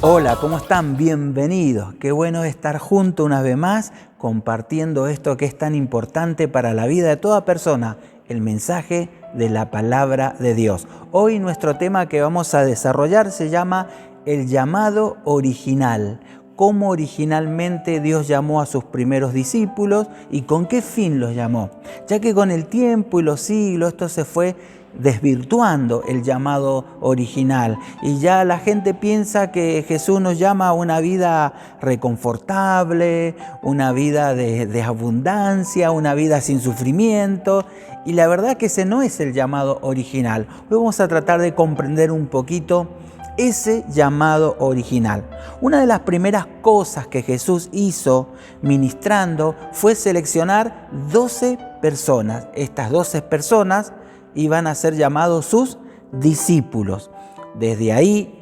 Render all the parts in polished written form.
Hola, ¿cómo están? Bienvenidos. Qué bueno estar juntos una vez más compartiendo esto que es tan importante para la vida de toda persona, el mensaje de la palabra de Dios. Hoy nuestro tema que vamos a desarrollar se llama el llamado original. Cómo originalmente Dios llamó a sus primeros discípulos y con qué fin los llamó. Ya que con el tiempo y los siglos esto se fue desvirtuando el llamado original y ya la gente piensa que Jesús nos llama a una vida reconfortable, una vida de abundancia, una vida sin sufrimiento, y la verdad que ese no es el llamado original. Hoy vamos a tratar de comprender un poquito ese llamado original. Una de las primeras cosas que Jesús hizo ministrando fue seleccionar 12 personas. Estas 12 personas iban a ser llamados sus discípulos. Desde ahí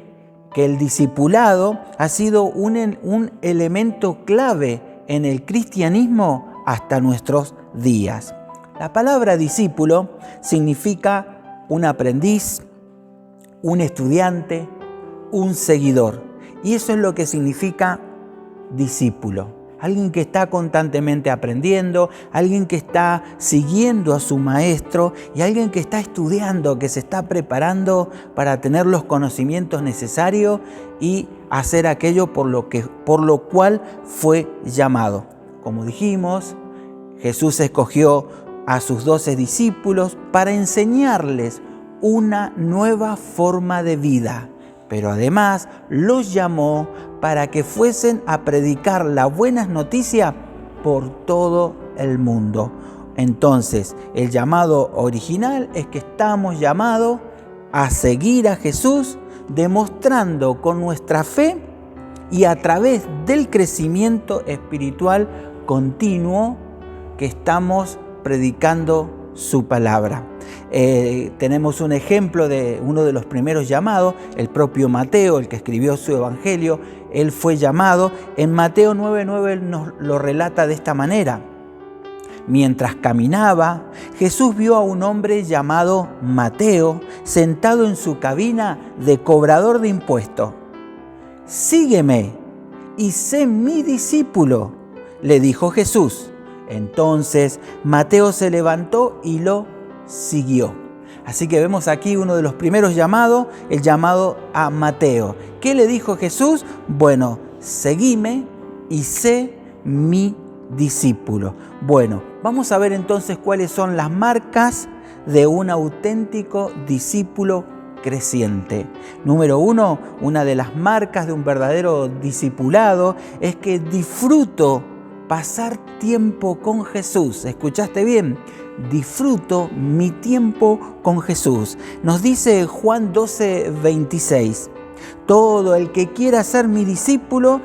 que el discipulado ha sido un elemento clave en el cristianismo hasta nuestros días. La palabra discípulo significa un aprendiz, un estudiante, un seguidor. Y eso es lo que significa discípulo. Alguien que está constantemente aprendiendo, alguien que está siguiendo a su maestro y alguien que está estudiando, que se está preparando para tener los conocimientos necesarios y hacer aquello por lo cual fue llamado. Como dijimos, Jesús escogió a sus 12 discípulos para enseñarles una nueva forma de vida. Pero además los llamó para que fuesen a predicar las buenas noticias por todo el mundo. Entonces, el llamado original es que estamos llamados a seguir a Jesús, demostrando con nuestra fe y a través del crecimiento espiritual continuo que estamos predicando su palabra. Tenemos un ejemplo de uno de los primeros llamados, el propio Mateo, el que escribió su evangelio. Él fue llamado. En Mateo 9:9 nos lo relata de esta manera. Mientras caminaba, Jesús vio a un hombre llamado Mateo sentado en su cabina de cobrador de impuestos. «Sígueme y sé mi discípulo», le dijo Jesús. Entonces Mateo se levantó y lo siguió. Así que vemos aquí uno de los primeros llamados, el llamado a Mateo. ¿Qué le dijo Jesús? Bueno, seguime y sé mi discípulo. Bueno, vamos a ver entonces cuáles son las marcas de un auténtico discípulo creciente. Número 1, una de las marcas de un verdadero discipulado es que disfruto pasar tiempo con Jesús. ¿Escuchaste bien? Disfruto mi tiempo con Jesús. Nos dice Juan 12:26. Todo el que quiera ser mi discípulo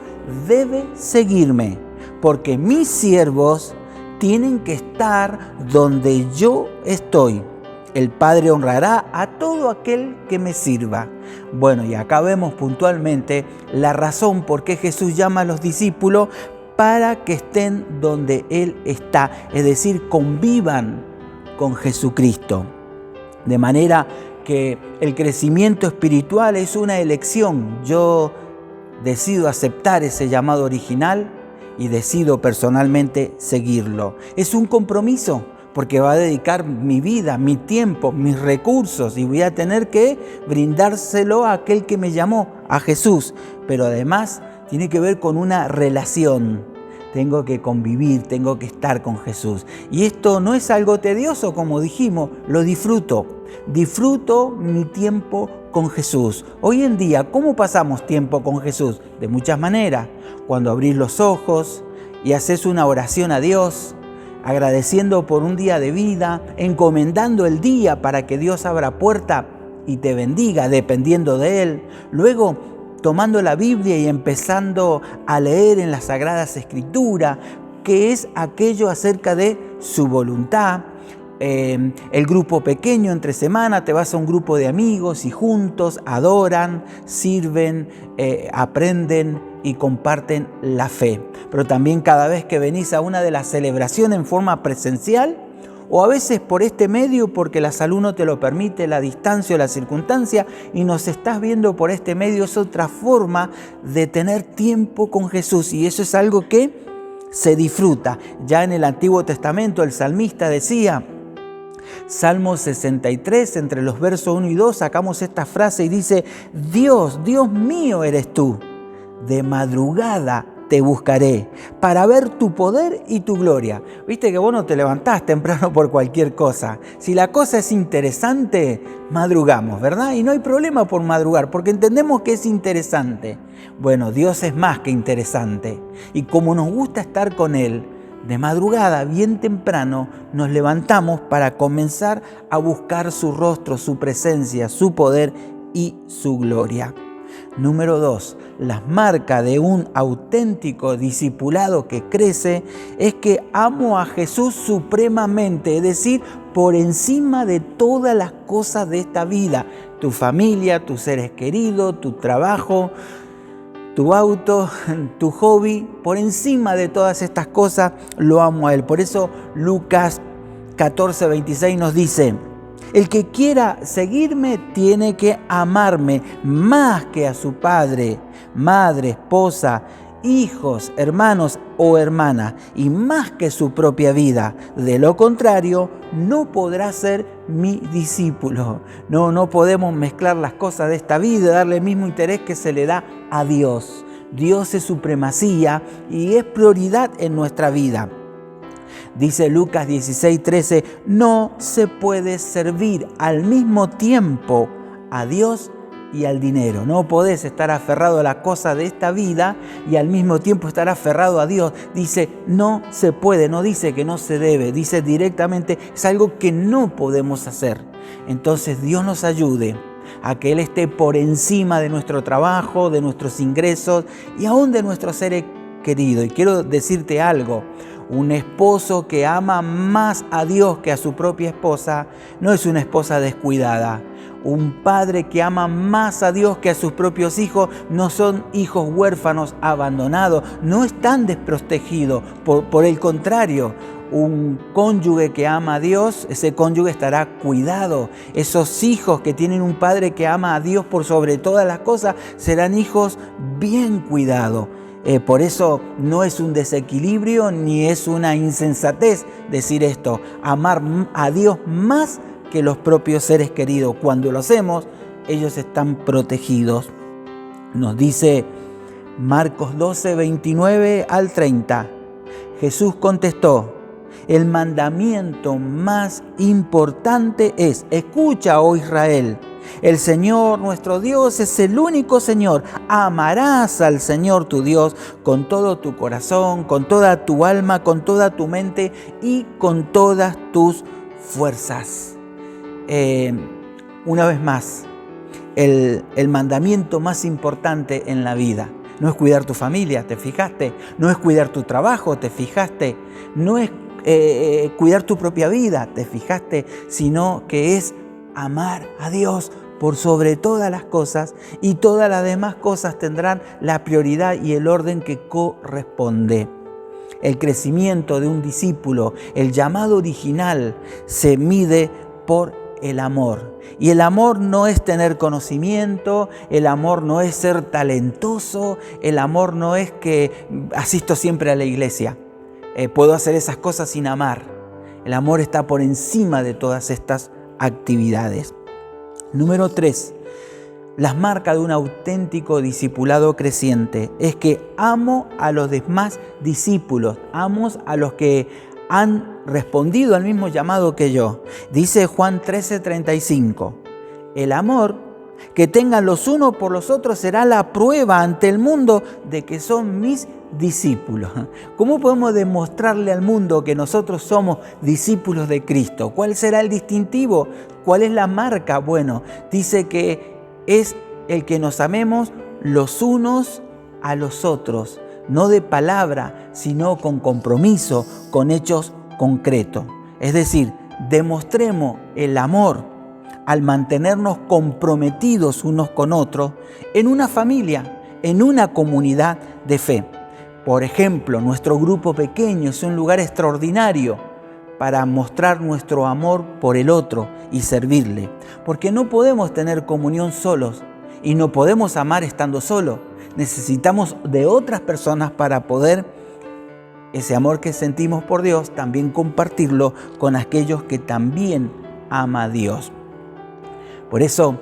debe seguirme, porque mis siervos tienen que estar donde yo estoy. El Padre honrará a todo aquel que me sirva. Bueno, y acá vemos puntualmente la razón por qué Jesús llama a los discípulos para que estén donde Él está, es decir, convivan con Jesucristo. De manera que el crecimiento espiritual es una elección. Yo decido aceptar ese llamado original y decido personalmente seguirlo. Es un compromiso, porque va a dedicar mi vida, mi tiempo, mis recursos y voy a tener que brindárselo a aquel que me llamó, a Jesús. Pero además tiene que ver con una relación. Tengo que convivir, tengo que estar con Jesús. Y esto no es algo tedioso, como dijimos, lo disfruto. Disfruto mi tiempo con Jesús. Hoy en día, ¿cómo pasamos tiempo con Jesús? De muchas maneras. Cuando abrís los ojos y haces una oración a Dios, agradeciendo por un día de vida, encomendando el día para que Dios abra puerta y te bendiga, dependiendo de Él. Luego, tomando la Biblia y empezando a leer en las Sagradas Escrituras, que es aquello acerca de su voluntad. El grupo pequeño entre semana, te vas a un grupo de amigos y juntos adoran, sirven, aprenden y comparten la fe. Pero también cada vez que venís a una de las celebraciones en forma presencial o a veces por este medio porque la salud no te lo permite, la distancia o la circunstancia, y nos estás viendo por este medio. Es otra forma de tener tiempo con Jesús, y eso es algo que se disfruta. Ya en el Antiguo Testamento el salmista decía, Salmo 63, entre los versos 1 y 2, sacamos esta frase y dice: Dios, Dios mío eres tú, de madrugada te buscaré para ver tu poder y tu gloria. Viste que vos no te levantás temprano por cualquier cosa. Si la cosa es interesante, madrugamos, ¿verdad? Y no hay problema por madrugar, porque entendemos que es interesante. Bueno, Dios es más que interesante. Y como nos gusta estar con Él, de madrugada, bien temprano, nos levantamos para comenzar a buscar su rostro, su presencia, su poder y su gloria. Número 2, las marcas de un auténtico discipulado que crece es que amo a Jesús supremamente, es decir, por encima de todas las cosas de esta vida, tu familia, tus seres queridos, tu trabajo, tu auto, tu hobby, por encima de todas estas cosas lo amo a Él. Por eso Lucas 14:26 nos dice: el que quiera seguirme tiene que amarme más que a su padre, madre, esposa, hijos, hermanos o hermanas, y más que su propia vida. De lo contrario, no podrá ser mi discípulo. No podemos mezclar las cosas de esta vida y darle el mismo interés que se le da a Dios. Dios es supremacía y es prioridad en nuestra vida. Dice Lucas 16:13, no se puede servir al mismo tiempo a Dios y al dinero. No podés estar aferrado a las cosas de esta vida y al mismo tiempo estar aferrado a Dios. Dice, no se puede, no dice que no se debe, dice directamente, es algo que no podemos hacer. Entonces Dios nos ayude a que Él esté por encima de nuestro trabajo, de nuestros ingresos y aún de nuestros seres queridos. Y quiero decirte algo: un esposo que ama más a Dios que a su propia esposa no es una esposa descuidada. Un padre que ama más a Dios que a sus propios hijos no son hijos huérfanos abandonados, no están desprotegidos. Por el contrario, un cónyuge que ama a Dios, ese cónyuge estará cuidado. Esos hijos que tienen un padre que ama a Dios por sobre todas las cosas serán hijos bien cuidados. Por eso no es un desequilibrio ni es una insensatez decir esto: amar a Dios más que los propios seres queridos. Cuando lo hacemos, ellos están protegidos. Nos dice Marcos 12:29 al 30. Jesús contestó: el mandamiento más importante es: escucha, oh Israel, el Señor nuestro Dios es el único Señor. Amarás al Señor tu Dios con todo tu corazón, con toda tu alma, con toda tu mente y con todas tus fuerzas. Una vez más, el mandamiento más importante en la vida no es cuidar tu familia, ¿te fijaste? No es cuidar tu trabajo, ¿te fijaste? No es cuidar tu propia vida, ¿te fijaste? Sino que es amar a Dios por sobre todas las cosas, y todas las demás cosas tendrán la prioridad y el orden que corresponde. El crecimiento de un discípulo, el llamado original, se mide por el amor. Y el amor no es tener conocimiento, el amor no es ser talentoso, el amor no es que asisto siempre a la iglesia. Puedo hacer esas cosas sin amar. El amor está por encima de todas estas actividades. Número 3. Las marcas de un auténtico discipulado creciente es que amo a los demás discípulos, amo a los que han respondido al mismo llamado que yo. Dice Juan 13:35, el amor que tengan los unos por los otros será la prueba ante el mundo de que son mis discípulos. ¿Cómo podemos demostrarle al mundo que nosotros somos discípulos de Cristo? ¿Cuál será el distintivo? ¿Cuál es la marca? Bueno, dice que es el que nos amemos los unos a los otros, no de palabra, sino con compromiso, con hechos concretos. Es decir, demostremos el amor al mantenernos comprometidos unos con otros en una familia, en una comunidad de fe. Por ejemplo, nuestro grupo pequeño es un lugar extraordinario para mostrar nuestro amor por el otro y servirle. Porque no podemos tener comunión solos y no podemos amar estando solos. Necesitamos de otras personas para poder ese amor que sentimos por Dios también compartirlo con aquellos que también ama a Dios. Por eso,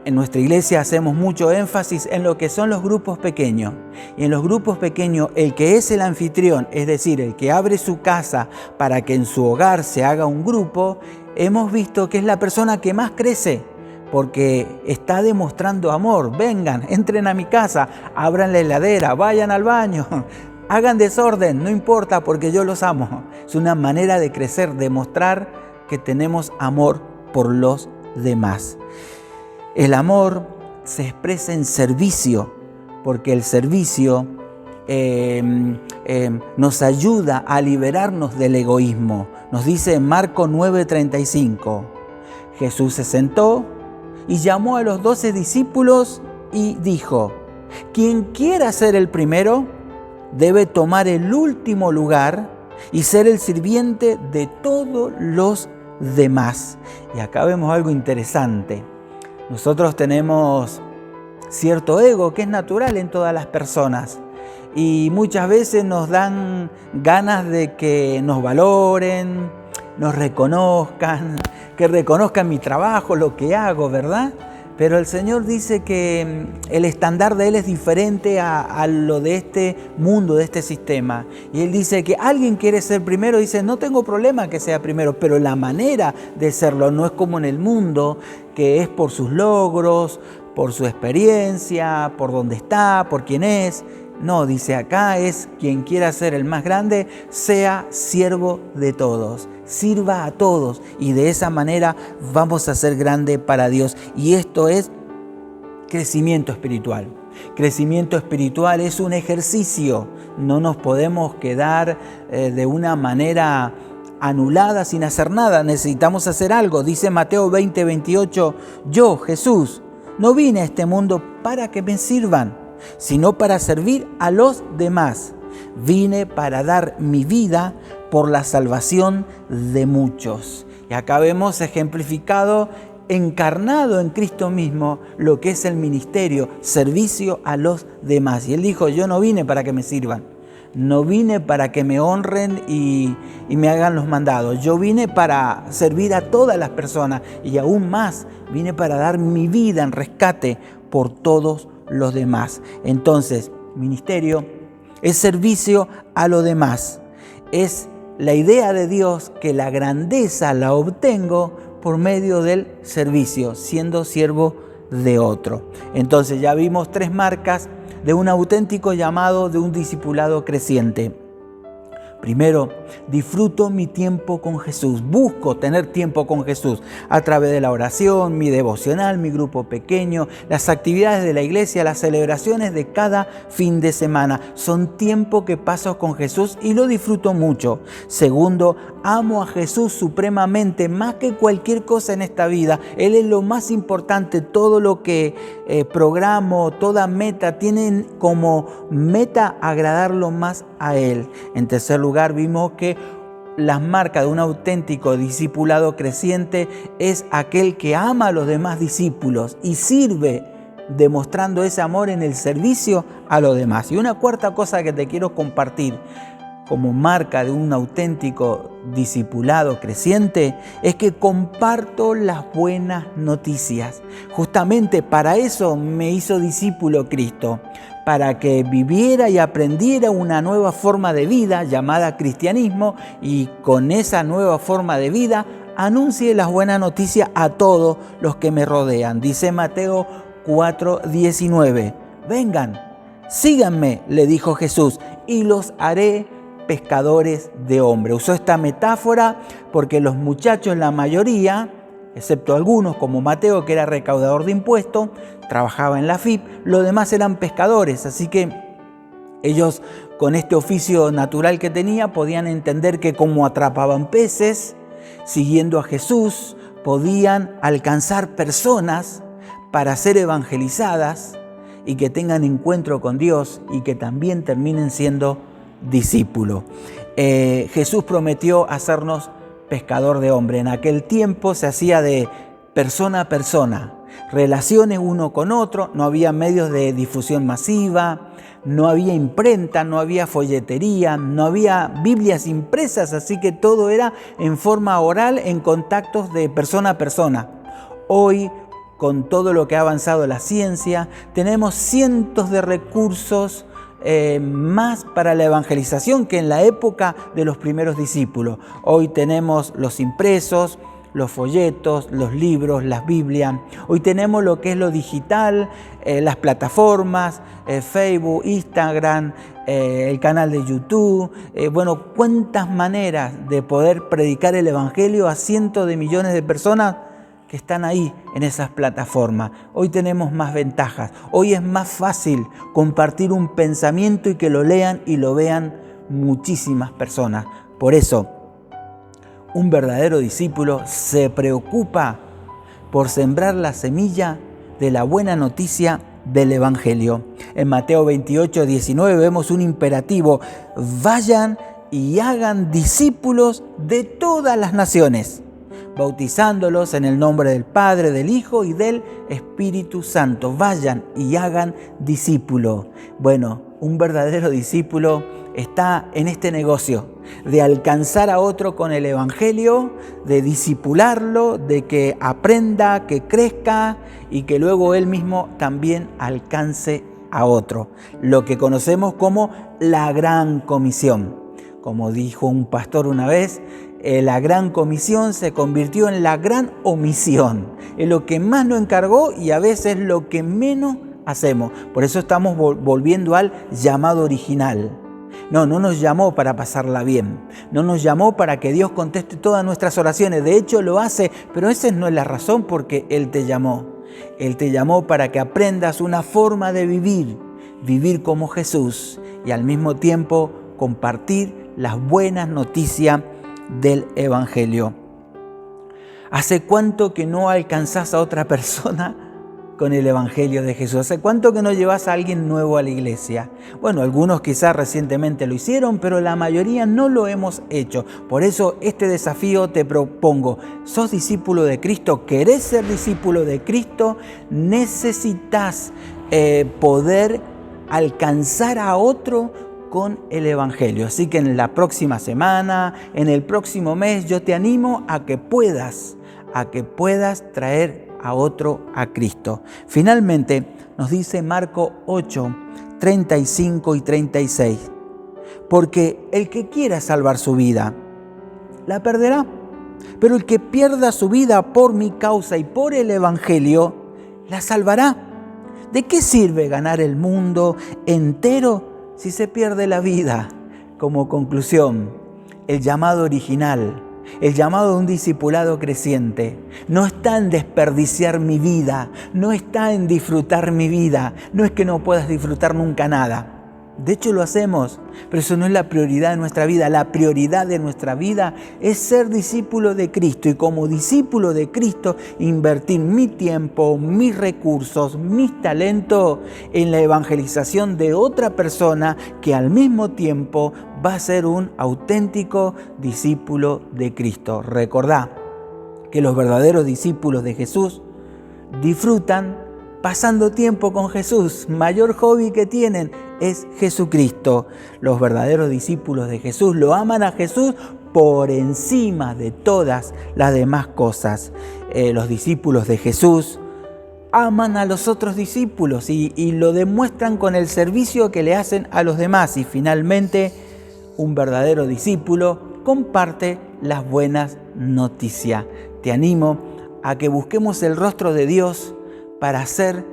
en nuestra iglesia hacemos mucho énfasis en lo que son los grupos pequeños. Y en los grupos pequeños, el que es el anfitrión, es decir, el que abre su casa para que en su hogar se haga un grupo, hemos visto que es la persona que más crece, porque está demostrando amor. Vengan, entren a mi casa, abran la heladera, vayan al baño, hagan desorden, no importa porque yo los amo. Es una manera de crecer, de mostrar que tenemos amor por los demás. El amor se expresa en servicio, porque el servicio nos ayuda a liberarnos del egoísmo. Nos dice en Marcos 9:35, Jesús se sentó y llamó a los 12 discípulos y dijo: quien quiera ser el primero debe tomar el último lugar y ser el sirviente de todos los demás. Y acá vemos algo interesante. Nosotros tenemos cierto ego que es natural en todas las personas y muchas veces nos dan ganas de que nos valoren, nos reconozcan, que reconozcan mi trabajo, lo que hago, ¿verdad? Pero el Señor dice que el estándar de Él es diferente a lo de este mundo, de este sistema. Y Él dice que alguien quiere ser primero, dice, no tengo problema que sea primero, pero la manera de serlo no es como en el mundo, que es por sus logros, por su experiencia, por dónde está, por quién es. No, dice acá es quien quiera ser el más grande, sea siervo de todos, sirva a todos y de esa manera vamos a ser grande para Dios. Y esto es crecimiento espiritual. Crecimiento espiritual es un ejercicio, no nos podemos quedar de una manera anulada sin hacer nada, necesitamos hacer algo. Dice Mateo 20:28, yo, Jesús, no vine a este mundo para que me sirvan, sino para servir a los demás. Vine para dar mi vida por la salvación de muchos. Y acá vemos ejemplificado, encarnado en Cristo mismo, lo que es el ministerio, servicio a los demás. Y Él dijo, yo no vine para que me sirvan, no vine para que me honren y me hagan los mandados. Yo vine para servir a todas las personas y aún más, vine para dar mi vida en rescate por todos los demás. Entonces, ministerio es servicio a los demás. Es la idea de Dios que la grandeza la obtengo por medio del servicio, siendo siervo de otro. Entonces ya vimos 3 marcas de un auténtico llamado, de un discipulado creciente. Primero, disfruto mi tiempo con Jesús. Busco tener tiempo con Jesús a través de la oración, mi devocional, mi grupo pequeño, las actividades de la iglesia, las celebraciones de cada fin de semana. Son tiempo que paso con Jesús y lo disfruto mucho. Segundo, amo a Jesús supremamente, más que cualquier cosa en esta vida. Él es lo más importante. Todo lo que programo, toda meta, tienen como meta agradarlo más a Él. En tercer lugar, vimos que las marcas de un auténtico discipulado creciente es aquel que ama a los demás discípulos y sirve demostrando ese amor en el servicio a los demás. Y una cuarta cosa que te quiero compartir como marca de un auténtico discipulado creciente es que comparto las buenas noticias. Justamente para eso me hizo discípulo Cristo, para que viviera y aprendiera una nueva forma de vida llamada cristianismo y con esa nueva forma de vida anuncie las buenas noticias a todos los que me rodean. Dice Mateo 4:19, vengan, síganme, le dijo Jesús, y los haré pescadores de hombres. Usó esta metáfora porque los muchachos, la mayoría, excepto algunos como Mateo, que era recaudador de impuestos, trabajaba en la FIP, los demás eran pescadores, así que ellos con este oficio natural que tenía podían entender que como atrapaban peces, siguiendo a Jesús, podían alcanzar personas para ser evangelizadas y que tengan encuentro con Dios y que también terminen siendo discípulos. Jesús prometió hacernos pescador de hombre. En aquel tiempo se hacía de persona a persona, relaciones uno con otro, no había medios de difusión masiva, no había imprenta, no había folletería, no había Biblias impresas, así que todo era en forma oral, en contactos de persona a persona. Hoy, con todo lo que ha avanzado la ciencia, tenemos cientos de recursos más para la evangelización que en la época de los primeros discípulos. Hoy tenemos los impresos, los folletos, los libros, las Biblias. Hoy tenemos lo que es lo digital, las plataformas, Facebook, Instagram, el canal de YouTube. Bueno, cuántas maneras de poder predicar el Evangelio a cientos de millones de personas que están ahí en esas plataformas. Hoy tenemos más ventajas. Hoy es más fácil compartir un pensamiento y que lo lean y lo vean muchísimas personas. Por eso, un verdadero discípulo se preocupa por sembrar la semilla de la buena noticia del Evangelio. En Mateo 28, 19 vemos un imperativo: vayan y hagan discípulos de todas las naciones, bautizándolos en el nombre del Padre, del Hijo y del Espíritu Santo. Vayan y hagan discípulos. Bueno, un verdadero discípulo está en este negocio de alcanzar a otro con el Evangelio, de discipularlo, de que aprenda, que crezca y que luego él mismo también alcance a otro. Lo que conocemos como la Gran Comisión. Como dijo un pastor una vez, la Gran Comisión se convirtió en la Gran Omisión. Es lo que más nos encargó y a veces lo que menos hacemos. Por eso estamos volviendo al llamado original. No nos llamó para pasarla bien. No nos llamó para que Dios conteste todas nuestras oraciones. De hecho lo hace, pero esa no es la razón por qué Él te llamó. Él te llamó para que aprendas una forma de vivir como Jesús y al mismo tiempo compartir las buenas noticias del Evangelio. ¿Hace cuánto que no alcanzás a otra persona con el Evangelio de Jesús? ¿Hace cuánto que no llevas a alguien nuevo a la iglesia? Bueno, algunos quizás recientemente lo hicieron, pero la mayoría no lo hemos hecho. Por eso este desafío te propongo. ¿Sos discípulo de Cristo? ¿Querés ser discípulo de Cristo? Necesitas poder alcanzar a otro con el Evangelio. Así que en la próxima semana, en el próximo mes, yo te animo a que puedas traer a otro a Cristo. Finalmente, nos dice Marcos 8, 35 y 36. Porque el que quiera salvar su vida, la perderá. Pero el que pierda su vida por mi causa y por el Evangelio, la salvará. ¿De qué sirve ganar el mundo entero si se pierde la vida? Como conclusión, el llamado original, el llamado de un discipulado creciente, no está en desperdiciar mi vida, no está en disfrutar mi vida, no es que no puedas disfrutar nunca nada. De hecho lo hacemos, pero eso no es la prioridad de nuestra vida. La prioridad de nuestra vida es ser discípulo de Cristo y como discípulo de Cristo invertir mi tiempo, mis recursos, mis talentos en la evangelización de otra persona que al mismo tiempo va a ser un auténtico discípulo de Cristo. Recordá que los verdaderos discípulos de Jesús disfrutan pasando tiempo con Jesús. Mayor hobby que tienen es Jesucristo. Los verdaderos discípulos de Jesús lo aman a Jesús por encima de todas las demás cosas. Los discípulos de Jesús aman a los otros discípulos y lo demuestran con el servicio que le hacen a los demás. Y finalmente, un verdadero discípulo comparte las buenas noticias. Te animo a que busquemos el rostro de Dios para ser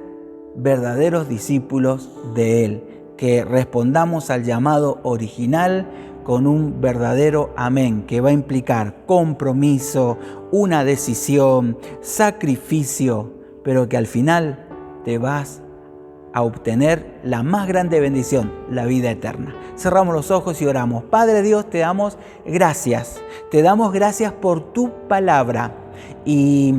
verdaderos discípulos de Él, que respondamos al llamado original con un verdadero amén, que va a implicar compromiso, una decisión, sacrificio, pero que al final te vas a obtener la más grande bendición, la vida eterna. Cerramos los ojos y oramos. Padre Dios, te damos gracias por tu palabra. Y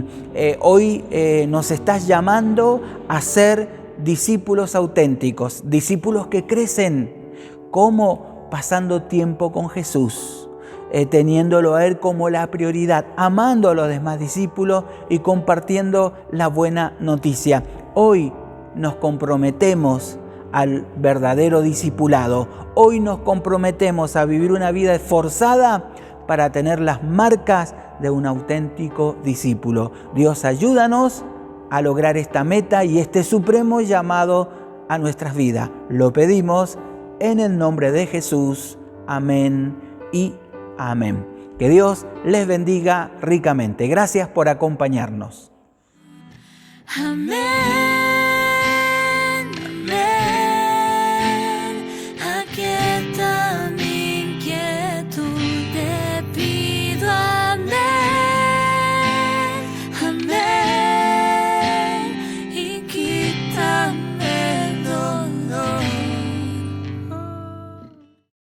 hoy nos estás llamando a ser discípulos auténticos, discípulos que crecen. ¿Cómo? pasando tiempo con Jesús, teniéndolo a Él como la prioridad, amando a los demás discípulos y compartiendo la buena noticia. Hoy nos comprometemos al verdadero discipulado. Hoy nos comprometemos a vivir una vida esforzada para tener las marcas de un auténtico discípulo. Dios, ayúdanos a lograr esta meta y este supremo llamado a nuestras vidas. Lo pedimos en el nombre de Jesús. Amén y amén. Que Dios les bendiga ricamente. Gracias por acompañarnos. Amén.